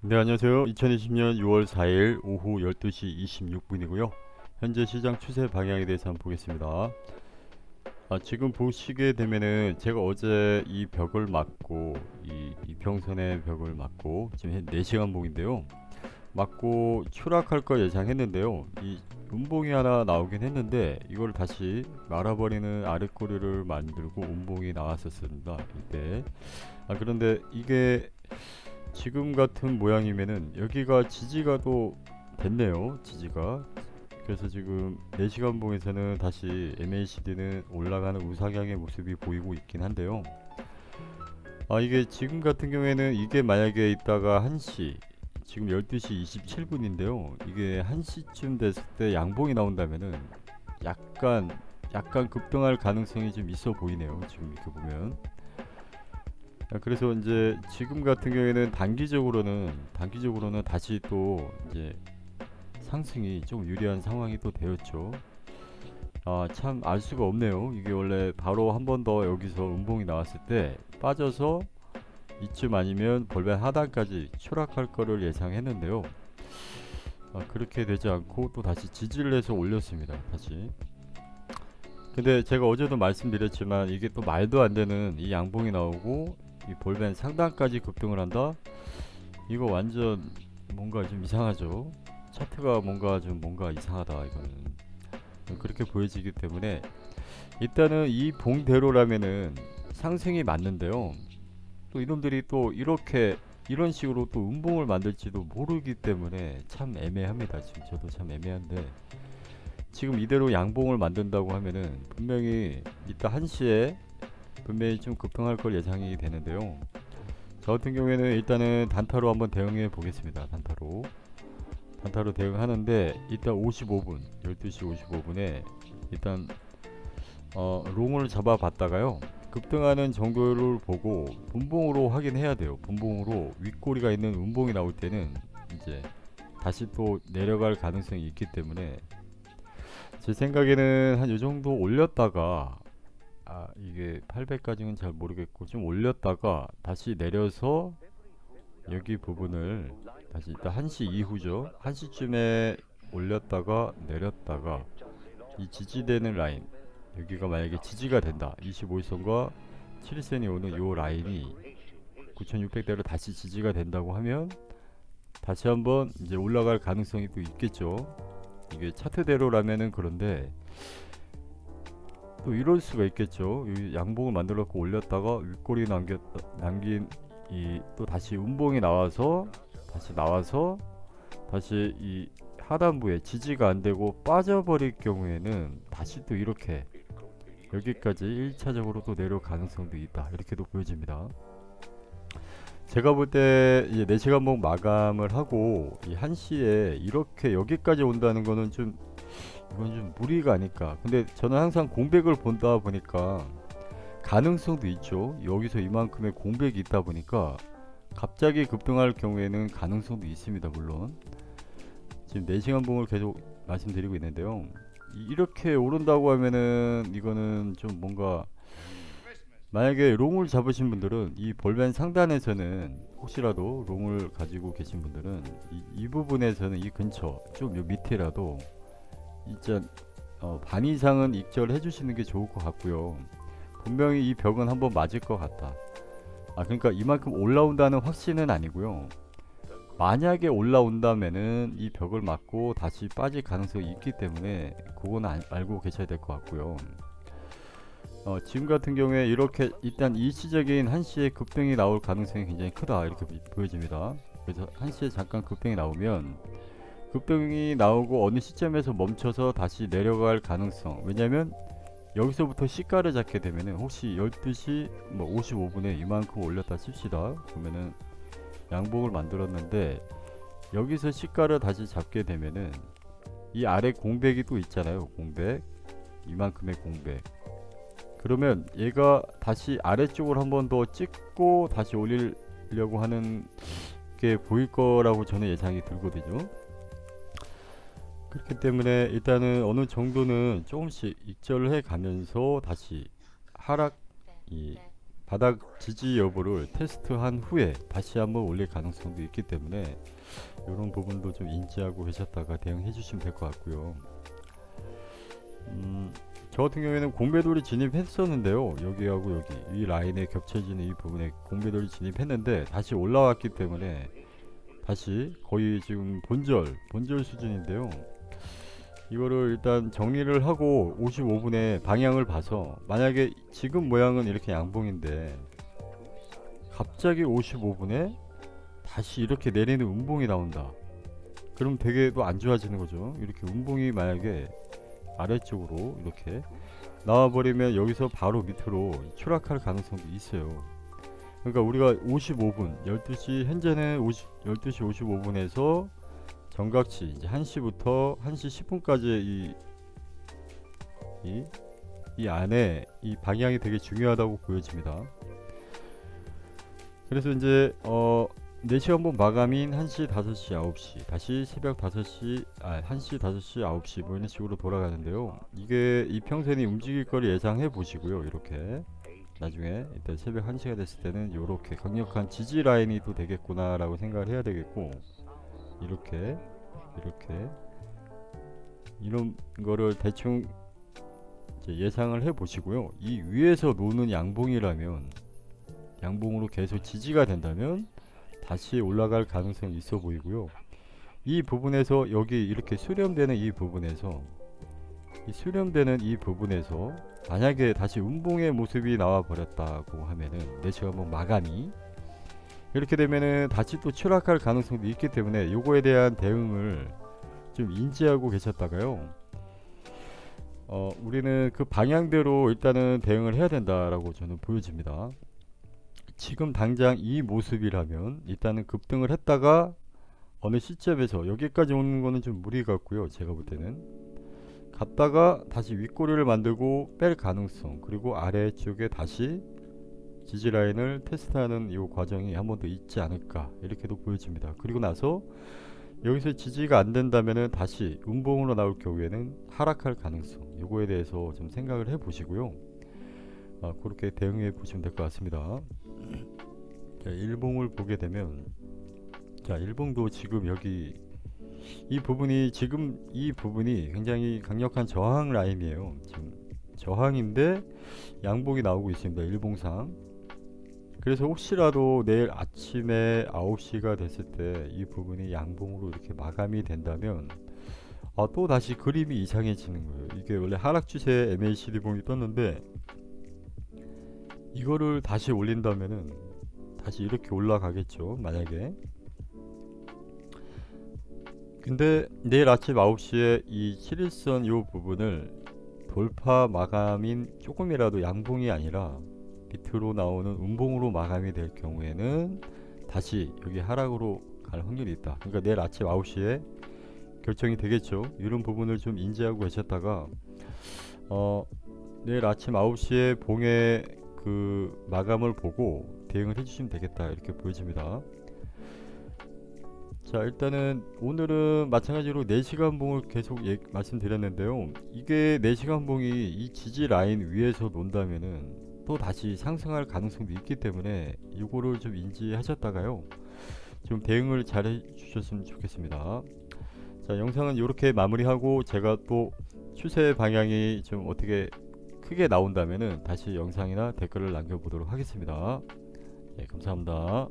네, 안녕하세요. 2020년 6월 4일 오후 12시 26분이고요. 현재 시장 추세 방향에 대해서 한번 보겠습니다. 지금 보시게 되면은 제가 어제 이 벽을 맞고 이 이평선의 벽을 맞고 지금 4시간 봉인데요. 맞고 추락할 거 예상했는데요. 이 음봉이 하나 나오긴 했는데 이걸 다시 말아버리는 아랫꼬리를 만들고 음봉이 나왔었습니다. 이때. 그런데 이게 지금 같은 모양이면은 여기가 지지가 또 됐네요. 지지가. 그래서 지금 4시간 봉에서는 다시 MACD는 올라가는 우상향의 모습이 보이고 있긴 한데요. 이게 지금 같은 경우에는 이게 만약에 있다가 1시, 지금 12시 27분인데요. 이게 1시쯤 됐을 때 양봉이 나온다면은 약간 급등할 가능성이 좀 있어 보이네요. 지금 이렇게 보면. 그래서 이제 지금 같은 경우에는 단기적으로는 다시 또 이제 상승이 좀 유리한 상황이 또 되었죠. 참 알 수가 없네요. 이게 원래 바로 한 번 더 여기서 음봉이 나왔을 때 빠져서 이쯤 아니면 볼멘 하단까지 추락할 거를 예상했는데요. 그렇게 되지 않고 또 다시 지지를 해서 올렸습니다. 다시. 근데 제가 어제도 말씀드렸지만 이게 또 말도 안 되는 이 양봉이 나오고 이 볼멘 상단까지 급등을 한다? 이거 완전 뭔가 좀 이상하죠. 차트가 뭔가 이상하다 이거는. 그렇게 보여지기 때문에 일단은 이 봉대로라면은 상승이 맞는데요. 또 이놈들이 또 이렇게 이런 식으로 또 음봉을 만들지도 모르기 때문에 참 애매합니다. 지금 저도 참 애매한데 지금 이대로 양봉을 만든다고 하면은 분명히 이따 1시에 분명히 좀 급등할 걸 예상이 되는데요. 저 같은 경우에는 일단은 단타로 한번 대응해 보겠습니다. 단타로 대응하는데 일단 55분 12시 55분에 일단 롱을 잡아봤다가요. 급등하는 정도를 보고 분봉으로 확인해야 돼요. 분봉으로 윗꼬리가 있는 음봉이 나올 때는 이제 다시 또 내려갈 가능성이 있기 때문에 제 생각에는 한 요 정도 올렸다가 이게 800까지는 잘 모르겠고 좀 올렸다가 다시 내려서 여기 부분을 다시 일단 1시 이후죠. 1시쯤에 올렸다가 내렸다가 이 지지되는 라인 여기가 만약에 지지가 된다. 25일선과 7일선이 오는 요 라인이 9600대로 다시 지지가 된다고 하면 다시 한번 이제 올라갈 가능성이 또 있겠죠. 이게 차트대로라면은. 그런데 또 이럴 수가 있겠죠. 이 양봉을 만들었고 올렸다가 윗꼬리 남긴 이 또 다시 음봉이 나와서 다시 이 하단부에 지지가 안 되고 빠져버릴 경우에는 다시 또 이렇게 여기까지 1차적으로 또 내려올 가능성도 있다. 이렇게도 보여집니다. 제가 볼 때 이제 4시간 봉 마감을 하고 이 1시에 이렇게 여기까지 온다는 거는 좀 이건 좀 무리가 아닐까. 근데 저는 항상 공백을 본다 보니까 가능성도 있죠. 여기서 이만큼의 공백이 있다 보니까 갑자기 급등할 경우에는 가능성도 있습니다. 물론 지금 4시간 봉을 계속 말씀드리고 있는데요. 이렇게 오른다고 하면은 이거는 좀 뭔가 만약에 롱을 잡으신 분들은 이 볼멘 상단에서는 혹시라도 롱을 가지고 계신 분들은 이 부분에서는 이 근처 좀 요 밑에라도 진짜 반 이상은 익절해 주시는 게 좋을 것 같고요. 분명히 이 벽은 한번 맞을 것 같다. 그러니까 이만큼 올라온다는 확신은 아니고요. 만약에 올라온다면은 이 벽을 맞고 다시 빠질 가능성이 있기 때문에 그건 알고 계셔야 될 것 같고요. 지금 같은 경우에 이렇게 일단 일시적인 한시에 급등이 나올 가능성이 굉장히 크다 이렇게 보여집니다. 그래서 한시에 잠깐 급등이 나오면 급등이 나오고 어느 시점에서 멈춰서 다시 내려갈 가능성, 왜냐면 여기서부터 시가를 잡게 되면은 혹시 12시 55분에 이만큼 올렸다 칩시다. 그러면은 양봉을 만들었는데 여기서 시가를 다시 잡게 되면은 이 아래 공백이 또 있잖아요. 공백, 이만큼의 공백. 그러면 얘가 다시 아래쪽으로 한 번 더 찍고 다시 올리려고 하는 게 보일 거라고 저는 예상이 들거든요. 그렇기 때문에 일단은 어느 정도는 조금씩 익절을 해 가면서 다시 하락 이 바닥 지지 여부를 테스트한 후에 다시 한번 올릴 가능성도 있기 때문에 이런 부분도 좀 인지하고 계셨다가 대응해 주시면 될 것 같고요. 저 같은 경우에는 공배돌이 진입했었는데요. 여기하고 여기 이 라인에 겹쳐지는 이 부분에 공배돌이 진입했는데 다시 올라왔기 때문에 다시 거의 지금 본절 수준인데요. 이거를 일단 정리를 하고 55분에 방향을 봐서, 만약에 지금 모양은 이렇게 양봉인데 갑자기 55분에 다시 이렇게 내리는 음봉이 나온다. 그럼 되게 또 안 좋아지는 거죠. 이렇게 음봉이 만약에 아래쪽으로 이렇게 나와버리면 여기서 바로 밑으로 추락할 가능성도 있어요. 그러니까 우리가 55분 12시 현재는 12시 55분에서 정각치 이제 1시부터 1시 10분까지의 이 안에 이 방향이 되게 중요하다고 보여집니다. 그래서 이제 4시 한번 마감인 1시, 5시, 9시 다시 새벽 5시, 1시, 5시, 9시 뭐 이런 식으로 돌아가는데요. 이게 이평선이 움직일 걸 예상해 보시고요. 이렇게 나중에 일단 새벽 1시가 됐을 때는 이렇게 강력한 지지 라인이 또 되겠구나 라고 생각을 해야 되겠고, 이렇게 이런 거를 대충 이제 예상을 해 보시고요. 이 위에서 노는 양봉이라면, 양봉으로 계속 지지가 된다면 다시 올라갈 가능성이 있어 보이고요. 이 부분에서 여기 이렇게 수렴되는 이 부분에서 만약에 다시 음봉의 모습이 나와 버렸다고 하면은 내시가 한번 마감이 이렇게 되면은 다시 또 추락할 가능성도 있기 때문에 요거에 대한 대응을 좀 인지하고 계셨다가요. 우리는 그 방향대로 일단은 대응을 해야 된다라고 저는 보여집니다. 지금 당장 이 모습이라면 일단은 급등을 했다가 어느 시점에서 여기까지 오는 거는 좀 무리 같고요. 제가 볼 때는 갔다가 다시 윗꼬리를 만들고 뺄 가능성, 그리고 아래쪽에 다시 지지 라인을 테스트하는 이 과정이 한 번 더 있지 않을까 이렇게도 보여집니다. 그리고 나서 여기서 지지가 안 된다면은 다시 음봉으로 나올 경우에는 하락할 가능성, 요거에 대해서 좀 생각을 해 보시고요. 그렇게 대응해 보시면 될 것 같습니다. 자, 일봉을 보게 되면, 자, 일봉도 지금 여기 이 부분이 굉장히 강력한 저항 라인이에요. 지금 저항인데 양봉이 나오고 있습니다. 일봉상. 그래서 혹시라도 내일 아침에 9시가 됐을 때 이 부분이 양봉으로 이렇게 마감이 된다면 또 다시 그림이 이상해지는 거예요. 이게 원래 하락 추세 MACD 봉이 떴는데 이거를 다시 올린다면은 다시 이렇게 올라가겠죠, 만약에. 근데 내일 아침 9시에 이 7일선 요 부분을 돌파 마감인 조금이라도 양봉이 아니라 밑으로 나오는 음봉으로 마감이 될 경우에는 다시 여기 하락으로 갈 확률이 있다. 그러니까 내일 아침 9시에 결정이 되겠죠. 이런 부분을 좀 인지하고 계셨다가 내일 아침 9시에 봉의 그 마감을 보고 대응을 해주시면 되겠다 이렇게 보여집니다. 자, 일단은 오늘은 마찬가지로 4시간 봉을 계속 말씀드렸는데요. 이게 4시간 봉이 이 지지 라인 위에서 논다면은 또 다시 상승할 가능성도 있기 때문에 이거를 좀 인지하셨다가요, 좀 대응을 잘 해주셨으면 좋겠습니다. 자, 영상은 이렇게 마무리하고 제가 또 추세 방향이 좀 어떻게 크게 나온다면은 다시 영상이나 댓글을 남겨보도록 하겠습니다. 네, 감사합니다.